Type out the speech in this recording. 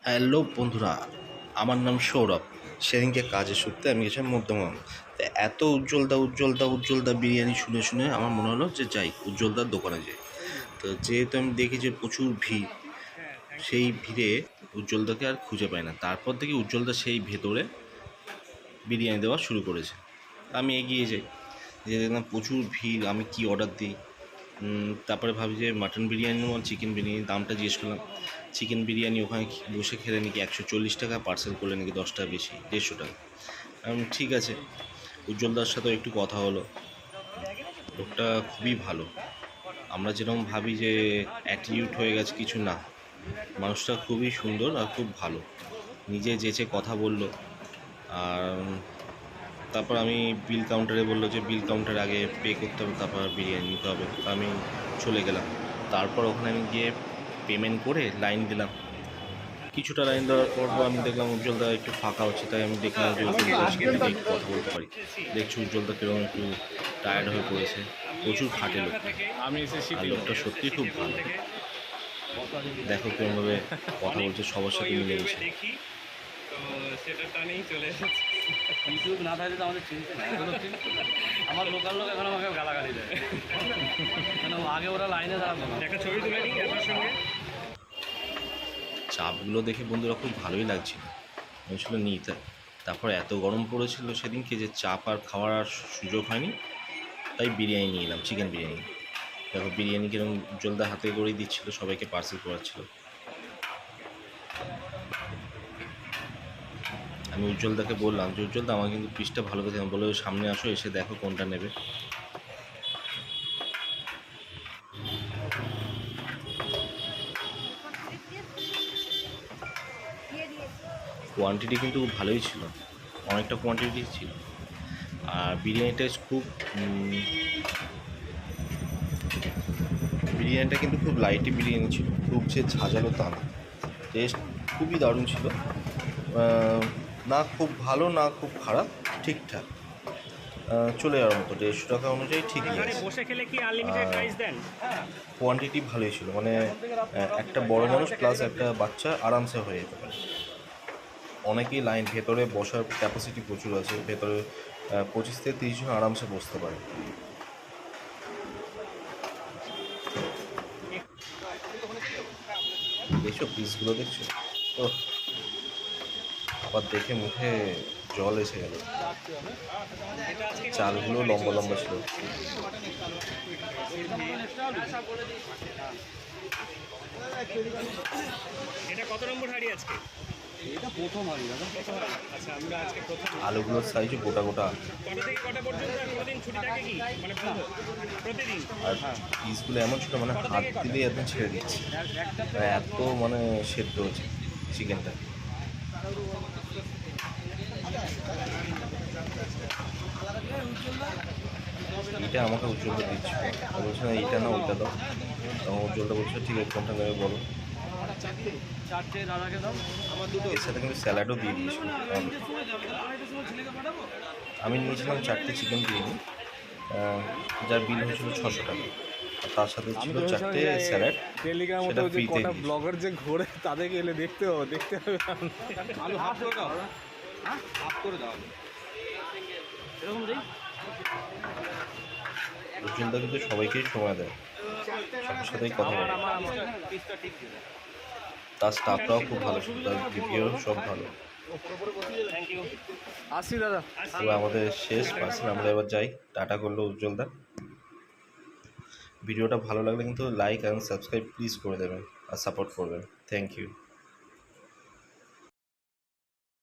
Hello বন্ধুরা, আমার নাম সৌরভ। সেদিনকে কাজের সূত্রে আমি গেছিলাম মধ্যমগ্রাম। তো এত উজ্জ্বলদা বিরিয়ানি শুনে শুনে আমার মনে হলো যে যাই উজ্জ্বলদার দোকানে যাই। তো যেহেতু আমি দেখি যে প্রচুর ভিড়, সেই ভিড়ে উজ্জ্বলদাকে আর খুঁজে পাই না। তারপর থেকে উজ্জ্বলদা সেই ভেতরে বিরিয়ানি দেওয়া শুরু করেছে। আমি এগিয়ে যাই, যে দেখলাম প্রচুর ভিড়। আমি কি অর্ডার দিই, তারপরে ভাবি যে মাটন বিরিয়ানি আর চিকেন বিরিয়ানির দামটা জিজ্ঞেস করলাম। চিকেন বিরিয়ানি ওখানে বসে খেলে নাকি 140 টাকা, পার্সেল করলে নাকি 10 টাকা বেশি, 150 টাকা। ঠিক আছে, উজ্জ্বলদার সাথেও একটু কথা হলো। লোকটা খুবই ভালো। আমরা যেরকম ভাবি যে অ্যাটিটিউড হয়ে গেছে, কিছু না। মানুষটা খুবই সুন্দর আর খুব ভালো। নিজে যেচে কথা বললো। আর তারপর আমি বিল কাউন্টারে বললো যে বিল কাউন্টারে আগে পে করতে হবে, তারপর বিরিয়ানি নিতে হবে। তো আমি চলে গেলাম। তারপর ওখানে আমি গিয়ে পেমেন্ট করে লাইন দিলাম। কিছুটা লাইন দেওয়ার পর আমি দেখলাম উজ্জ্বলদা একটু ফাঁকা হচ্ছে, তাই আমি দেখলাম যে উজ্জ্বলদার সাথে যদি একটু কথা বলতে পারি। দেখছি উজ্জ্বলদা কীরকম একটু টায়ার্ড হয়ে পড়েছে, প্রচুর খাটে লোকটা। আর লোকটা সত্যিই খুব ভালো। দেখো কীরকমভাবে কথা বলছে, সবার সাথে মিলে গেছে। তো সেটা টানেই চলে এসেছে। ইউটিউব না থাকলে তো আমাদের চিনতে না। আমার লোকাল লোক এখন আমাকে গালাগালি দেয়, কেন আগে ওরা লাইনে দাঁড়াতো না। একটা ছবি তুলে নিই আপনার সঙ্গে। চাপগুলো দেখে বন্ধুরা খুব ভালোই লাগছিল, আমি ছিল নিই। তারপর এত গরম পড়েছিল সেদিনকে যে চাপ আর খাওয়ার আর সুযোগ হয়নি, তাই বিরিয়ানি নিয়ে এলাম, চিকেন বিরিয়ানি। দেখো বিরিয়ানি কিরকম উজ্জ্বলদা হাতে করেই দিচ্ছিলো, সবাইকে পার্সেল করাচ্ছিল। আমি উজ্জ্বলদাকে বললাম যে উজ্জ্বলদা আমার কিন্তু পিসটা ভালো করে বলে, সামনে আসো, এসে দেখো কোনটা নেবে। কোয়ান্টিটি কিন্তু ভালোই ছিল, অনেকটা কোয়ান্টিটি ছিল। আর বিরিয়ানিটা বিরিয়ানিটা কিন্তু খুব লাইটই বিরিয়ানি ছিল, খুব যে ঝাঁঝালো তা না। টেস্ট খুবই দারুণ ছিল। না খুব ভালো না খুব খারাপ, ঠিকঠাক চলে যাওয়ার মতো। 150 টাকা অনুযায়ী ঠিকই এখানে আছে। বসে খেলে কি আনলিমিটেড প্রাইস দেন? কোয়ান্টিটি ভালোই ছিল, মানে একটা বড় মানুষ প্লাস একটা বাচ্চা আরামসে হয়ে যেতে পারে। অনেকেই লাইন, ভেতরে বসার ক্যাপাসিটি প্রচুর আছে, ভেতরে 25 থেকে 30 জন আরামসে বসতে পারে। দেখছো পিসগুলো, দেখছো তো, আবার দেখে মুখে জল এসে গেল। চালগুলো লম্বা লম্বা ছিল। এটা কত নম্বর হাঁড়ি আজকে? এটা প্রথম হারি দাদা। আচ্ছা, আমরা আজকে প্রথম। আলুগুলোর সাইজও গোটা গোটা। কটা থেকে কটা পর্যন্ত কোনোদিন ছুটি থাকে কি, মানে বন্ধ প্রতিদিন? আর পিসগুলো এমন ছিল, মানে হাত দিলেই একদম ছেড়ে দিচ্ছে, এত মানে সেদ্ধ হচ্ছে চিকেনটা। এটা আমাকে উজ্জ্বলটা দিচ্ছিল, আমি বলছি না এইটা না ওইটা দাও। তখন উজ্জ্বলটা বলছে ঠিক আছে কোনটা নেবে বলো। চারটে দাদাকে দাও, আমার দুটো। এর সাথে কিন্তু স্যালাডও দিয়ে দিয়েছিল। আমি নিয়েছিলাম 4টে চিকেন বিরিয়ানি, যার বিল হয়েছিল 600 টাকা। আর তার সাথে ছিল 4টে স্যালাড, সেটা ফ্রিতে দিয়েছিল। ব্লগার যে ঘোরে তাদেরকে এলে দেখতে হবে আলু হাফ করে দাও, হাফ করে দাও এরকম দিই। উজ্জ্বলদা কিন্তু সবাইকেই সময় দেয়, সবার সাথেই কথা বলে। পিসটা ঠিক দিবে। তার স্টাফরাও খুব ভালো ছিল, তার রিভিউ সব ভালো। Thank you. আসি দাদা। এবার আমাদের শেষ পার্সেল, আমরা এবার যাই। টাটা করলো উজ্জ্বলদা। ভিডিওটা ভালো লাগলে কিন্তু লাইক এবং সাবস্ক্রাইব প্লিজ করে দেবেন আর সাপোর্ট করবেন। Thank you.